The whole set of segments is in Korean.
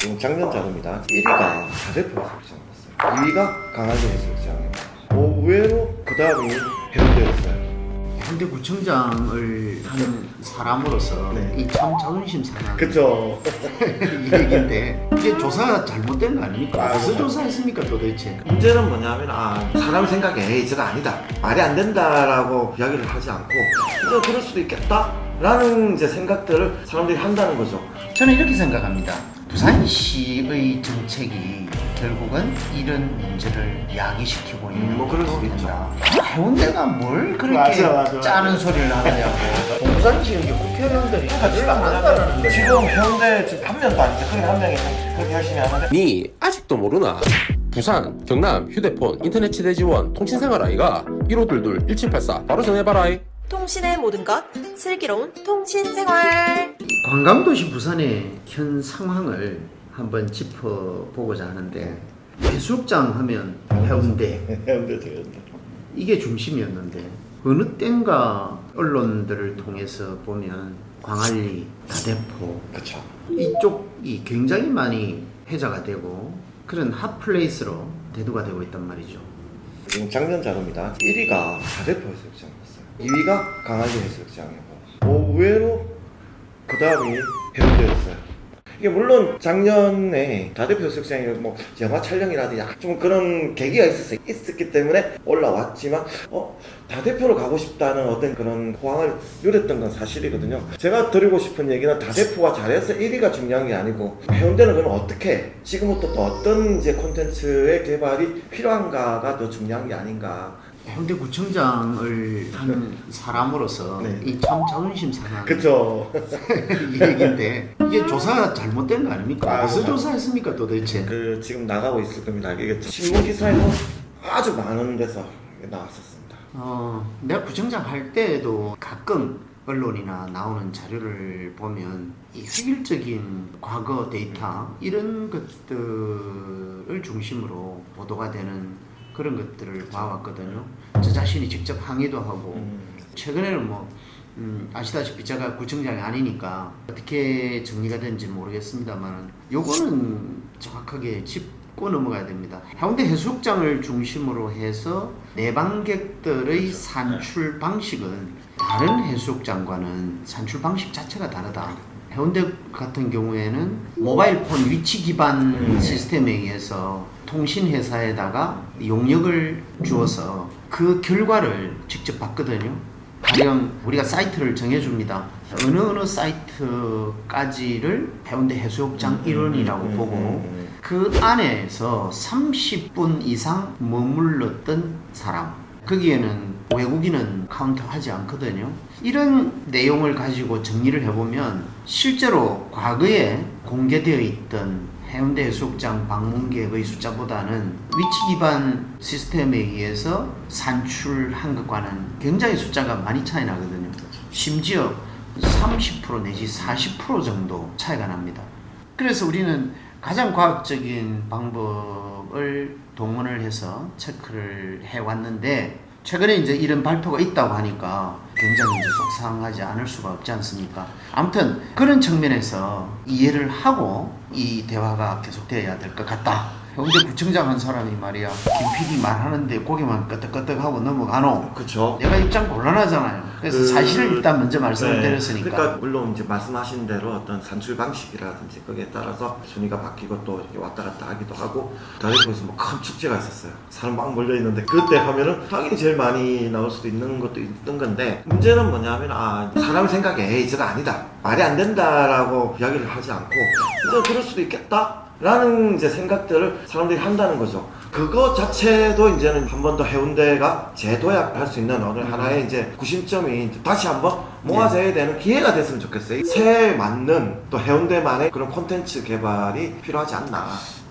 지금 작년 자료입니다. 1위가 다대포 해수욕장이었어요. 2위가 강화도 해수욕장이고 의외로 그 다음이 해운대였어요. 현대구청장을 한 사람으로서 네. 이 참 자존심 상한 그쵸. 이 얘기인데 이게 조사가 잘못된 거 아닙니까? 어디서 조사했습니까 도대체? 문제는 뭐냐면 사람 생각에 에이 저거 아니다 말이 안 된다라고 이야기를 하지 않고 이제 그럴 수도 있겠다 라는 이제 생각들을 사람들이 한다는 거죠. 저는 이렇게 생각합니다. 부산시의 정책이 결국은 이런 문제를 야기시키고 있는 뭐 그럴 수도 거고 있죠. 해운대가 뭘 그렇게 맞아. 짜는 소리를 하느냐고. 공산 지역의 국회의원들이 별로 안 한다는 거죠. 지금 해운대 지금 한 명도 아니죠. 거기 한 명이 그렇게 열심히 하는데 니 아직도 모르나? 부산, 경남, 휴대폰, 인터넷 치대 지원, 통신생활 아이가 1522-1784 바로 전해봐라이. 통신의 모든 것 슬기로운 통신생활. 관광도시 부산의 현 상황을 한번 짚어보고자 하는데 해수욕장 하면 해운대 해운대 이게 중심이었는데 어느 땐가 언론들을 통해서 보면 광안리, 다대포 그쵸. 이쪽이 굉장히 많이 회자가 되고 그런 핫플레이스로 대두가 되고 있단 말이죠. 지금 작년 자료입니다. 1위가 다대포 해수욕장이었어요. 2위가 강화도 해수욕장이고 의외로 그 다음이 해운대였어요. 이게 물론 작년에 다대포 해수욕장이 뭐 영화 촬영이라든지 좀 그런 계기가 있었기 때문에 올라왔지만 다대포로 가고 싶다는 어떤 그런 호황을 누렸던 건 사실이거든요. 제가 드리고 싶은 얘기는 다대포가 잘해서 1위가 중요한 게 아니고 해운대는 그럼 어떻게 지금부터 또 어떤 이제 콘텐츠의 개발이 필요한가가 더 중요한 게 아닌가. 현대구청장을 한 사람으로서 네. 이 참 자존심 상한 그쵸. 이 얘기인데 이게 조사가 잘못된 거 아닙니까? 어디서 조사했습니까 도대체? 그 지금 나가고 있을 겁니다. 이게 신문 기사에도 아주 많은 데서 나왔었습니다. 내가 구청장 할 때에도 가끔 언론이나 나오는 자료를 보면 이 획일적인 과거 데이터 이런 것들을 중심으로 보도가 되는 그런 것들을 봐왔거든요. 저 자신이 직접 항의도 하고 최근에는 뭐 아시다시피 제가 구청장이 아니니까 어떻게 정리가 되는지 모르겠습니다만 요거는 정확하게 짚고 넘어가야 됩니다. 해운대 해수욕장을 중심으로 해서 내방객들의 산출 방식은 다른 해수욕장과는 산출 방식 자체가 다르다. 해운대 같은 경우에는 모바일 폰 위치 기반 시스템에 의해서 통신회사에다가 용역을 주어서 그 결과를 직접 봤거든요. 가령 우리가 사이트를 정해줍니다. 어느 사이트까지를 해운대 해수욕장 일원이라고 보고 그 안에서 30분 이상 머물렀던 사람, 거기에는 외국인은 카운트하지 않거든요. 이런 내용을 가지고 정리를 해보면 실제로 과거에 공개되어 있던 해운대 해수욕장 방문객의 숫자보다는 위치 기반 시스템에 의해서 산출한 것과는 굉장히 숫자가 많이 차이 나거든요. 심지어 30% 내지 40% 정도 차이가 납니다. 그래서 우리는 가장 과학적인 방법을 동원을 해서 체크를 해왔는데 최근에 이제 이런 발표가 있다고 하니까 굉장히 이제 속상하지 않을 수가 없지 않습니까? 아무튼 그런 측면에서 이해를 하고 이 대화가 계속돼야 될 것 같다. 해운대 구청장 한 사람이 말이야 김 PD 말하는데 고개만 끄덕끄덕하고 넘어가노. 그쵸. 내가 입장 곤란하잖아요. 그래서 사실을 일단 먼저 말씀을 드렸으니까. 그러니까 물론 이제 말씀하신 대로 어떤 산출 방식이라든지 거기에 따라서 순위가 바뀌고 또 이렇게 왔다 갔다 하기도 하고 다대포에서 뭐 큰 축제가 있었어요. 사람 막 몰려 있는데 그때 하면은 당연히 제일 많이 나올 수도 있는 것도 있던 건데 문제는 뭐냐면 사람 생각에 에이 저거 아니다 말이 안 된다라고 이야기를 하지 않고 이제 그럴 수도 있겠다. 라는 이제 생각들을 사람들이 한다는 거죠. 그거 자체도 이제는 한 번 더 해운대가 재도약할 수 있는 어느 하나의 이제 구심점이 다시 한번 모아져야 되는 기회가 됐으면 좋겠어요. 새해에 맞는 또 해운대만의 그런 콘텐츠 개발이 필요하지 않나.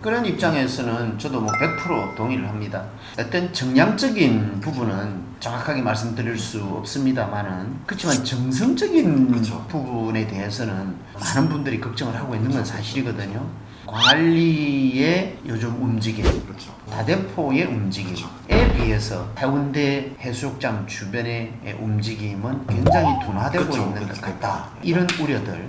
그런 입장에서는 저도 뭐 100% 동의를 합니다. 어떤 정량적인 부분은 정확하게 말씀드릴 수 없습니다만은 그렇지만 정성적인 그렇죠. 부분에 대해서는 많은 분들이 걱정을 하고 있는 건 사실이거든요. 광안리의 요즘 움직임, 그렇죠. 다대포의 움직임에 비해서 해운대 해수욕장 주변의 움직임은 굉장히 둔화되고 그렇죠. 있는 것 그렇죠. 같다. 이런 우려들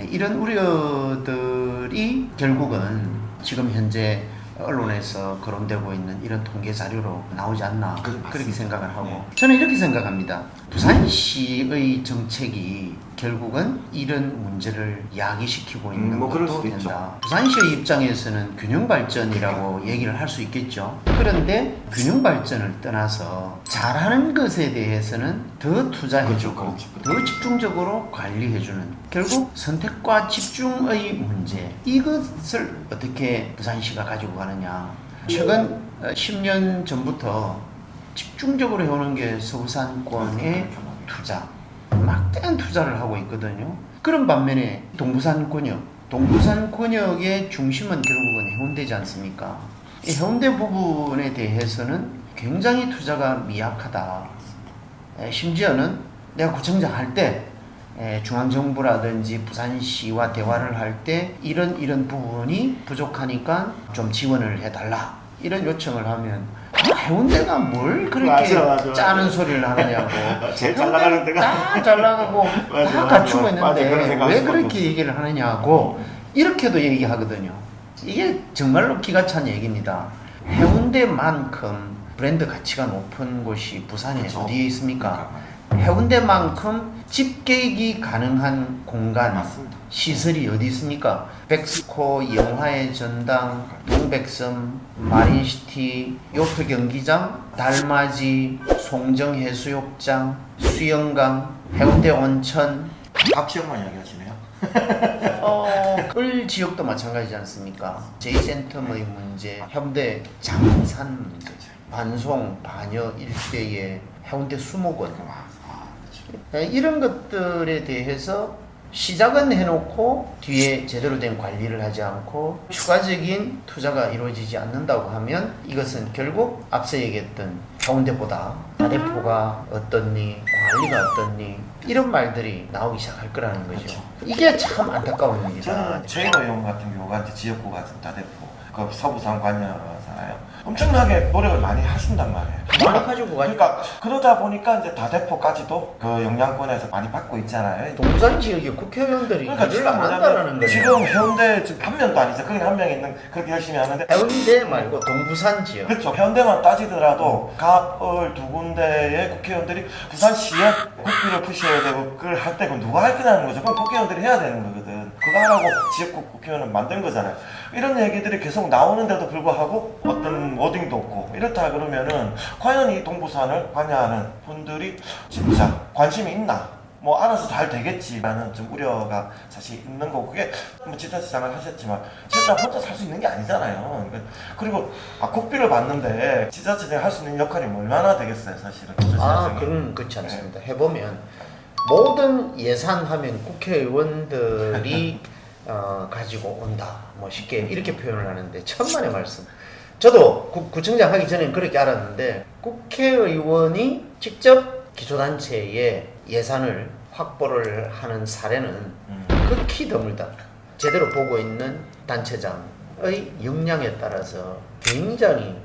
이런 우려들이 결국은 지금 현재 언론에서 거론되고 있는 이런 통계 자료로 나오지 않나 그렇게 생각을 하고 네. 저는 이렇게 생각합니다. 부산시의 정책이 결국은 이런 문제를 야기시키고 있는 뭐 그럴 것도 수도 된다. 있죠. 부산시의 입장에서는 균형 발전이라고 얘기를 할 수 있겠죠. 그런데 균형 발전을 떠나서 잘하는 것에 대해서는 더 투자해주고 그렇죠. 더 집중적으로 관리해주는 결국 선택과 집중의 문제 이것을 어떻게 부산시가 가지고 가느냐. 최근 10년 전부터 집중적으로 해오는 게 서부산권의 투자 막대한 투자를 하고 있거든요. 그런 반면에 동부산 권역의 중심은 결국은 해운대지 않습니까? 이 해운대 부분에 대해서는 굉장히 투자가 미약하다. 심지어는 내가 구청장 할 때 중앙정부라든지 부산시와 대화를 할 때 이런 부분이 부족하니까 좀 지원을 해달라 이런 요청을 하면 해운대가 뭘 그렇게 맞아. 짜는 소리를 하느냐고. 제일 잘 나가는 데가 다 잘 나가고 맞아, 다 맞아. 갖추고 맞아, 그런 있는데 생각할 왜 수밖에 그렇게 없어. 얘기를 하느냐고 이렇게도 얘기하거든요. 이게 정말로 기가 찬 얘기입니다. 해운대만큼 브랜드 가치가 높은 곳이 부산에 그렇죠. 어디에 있습니까? 해운대만큼 집계기 가능한 공간, 맞습니다. 시설이 어디 있습니까? 백스코, 영화의 전당, 동백섬, 마린시티, 요트 경기장, 달맞이, 송정해수욕장, 수영강, 해운대 온천, 각 지역만 이야기하시네요. 을 지역도 마찬가지지 않습니까? 제이센텀의 문제, 해운대 장산 문제, 반송, 반여 일대의 해운대 수목원 이런 것들에 대해서 시작은 해놓고 뒤에 제대로 된 관리를 하지 않고 추가적인 투자가 이루어지지 않는다고 하면 이것은 결국 앞서 얘기했던 해운대보다 다대포가 어떻니 관리가 어떻니 이런 말들이 나오기 시작할 거라는 거죠. 그렇죠. 이게 참 안타까운 일이다. 저는 최인호 의원 같은 경우가 이제 지역구 같은 다대포 그 서부산 관여잖아요. 엄청나게 노력을 많이 하신단 말이에요. 많이 가지고 가죠. 그러니까 그러다 보니까 이제 다대포까지도 그 영향권에서 많이 받고 있잖아요. 동부산 지역의 국회의원들이 그러니까 일을 지금 안 한다라는 뭐냐면 거예요. 지금 해운대 지금 한 명도 아니죠. 거기 한 명 있는 그렇게 열심히 하는데 해운대 말고 동부산 지역. 그렇죠. 해운대만 따지더라도 갑을 두 군데의 국회의원들이 부산시에 국비를 푸셔야 되고 그걸 할 때 그럼 누가 할 거냐는 거죠. 그럼 국회의원들이 해야 되는 거거든. 그거 하라고 지역구 국회의원은 만든 거잖아요. 이런 얘기들이 계속 나오는데도 불구하고 어떤 워딩도 없고 이렇다 그러면은 과연 이 동부산을 관여하는 분들이 진짜 관심이 있나? 뭐 알아서 잘 되겠지라는 좀 우려가 사실 있는 거고 그게 뭐 지자체장을 하셨지만 지자체장 혼자 살 수 있는 게 아니잖아요. 그리고 국비를 받는데 지자체장이 할 수 있는 역할이 얼마나 되겠어요, 사실은. 그건 그렇지 않습니다. 해보면 모든 예산하면 국회의원들이 가지고 온다. 뭐 쉽게 이렇게 표현을 하는데 천만의 말씀. 저도 구청장 하기 전엔 그렇게 알았는데 국회의원이 직접 기초단체에 예산을 확보를 하는 사례는 극히 드물다. 제대로 보고 있는 단체장의 역량에 따라서 굉장히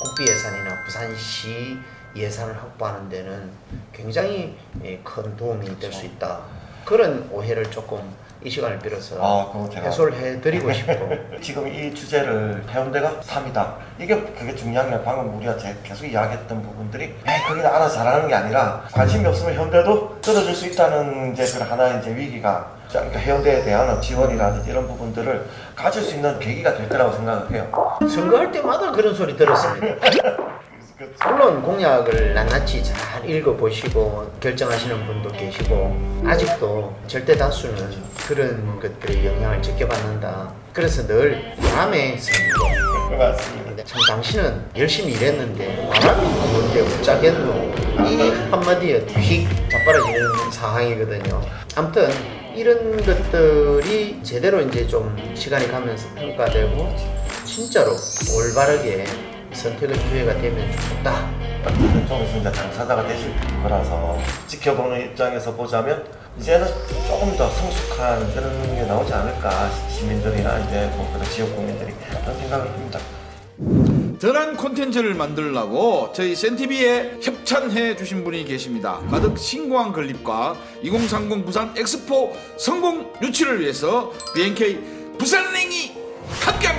국비 예산이나 부산시 예산을 확보하는 데는 굉장히 큰 도움이 될 수 있다. 그런 오해를 조금 이 시간을 빌어서 그거 제가 해소를 해드리고 싶고 지금 이 주제를 해운대가 3이다. 그게 중요한 게 방금 우리가 계속 이야기했던 부분들이 거기는 알아서 잘하는 게 아니라 관심이 없으면 해운대도 떨어질 수 있다는 이제 그 하나의 이제 위기가 그러니까 해운대에 대한 지원이라든지 이런 부분들을 가질 수 있는 계기가 될 거라고 생각을 해요. 선거할 때마다 그런 소리 들었습니다. 물론 공약을 낱낱이 잘 읽어보시고 결정하시는 분도 계시고 아직도 절대 다수는 그런 것들의 영향을 지켜받는다. 그래서 늘 바람의 선거. 맞습니다. 참 당신은 열심히 일했는데 바람이 부는데 어쩌겠노 이 한마디에 휙 자빠라지는 상황이거든요. 아무튼 이런 것들이 제대로 이제 좀 시간이 가면서 평가되고 진짜로 올바르게 선택의 기회가 되면 좋겠다. 좀 있으면 이제 당사자가 되실 거라서 지켜보는 입장에서 보자면 이제는 조금 더 성숙한 그런 게 나오지 않을까 시민들이나 이제 뭐 그런 지역 국민들이 그런 생각을 합니다. 더 나은 콘텐츠를 만들려고 저희 센TV에 협찬해 주신 분이 계십니다. 가덕 신공항 건립과 2030 부산 엑스포 성공 유치를 위해서 BNK 부산행이 합격!